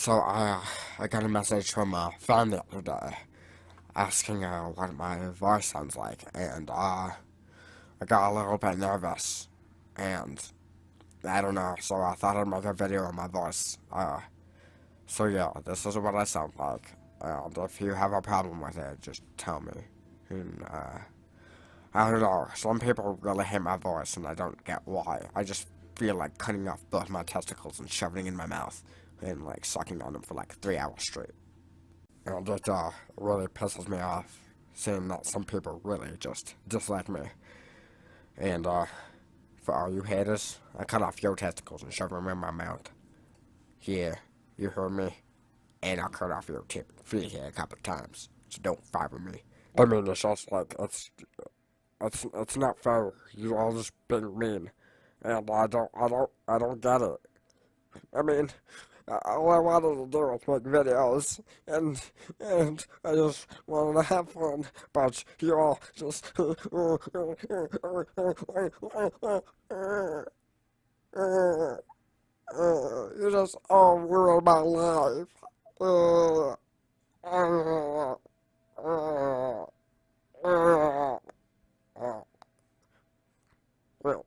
So I got a message from a friend the other day asking what my voice sounds like, and I got a little bit nervous, and I don't know, so I thought I'd make a video of my voice. So yeah, this is what I sound like, and if you have a problem with it, just tell me. And I don't know, some people really hate my voice, and I don't get why. I just feel like cutting off both my testicles and shoving it in my mouth, and like sucking on them for like 3 hours straight. And it really pisses me off seeing that some people really just dislike me. And for all you haters, I cut off your testicles and shove them in my mouth. Yeah, you heard me. And I cut off your tip and feet here a couple of times. So don't fight with me. I mean, it's just like, it's not fair. You all just being mean. And I don't get it. I mean, all I wanted to do was make videos, and I just wanted to have fun, but you all just you just all ruined my life. Uh, uh, uh, uh, uh. Well,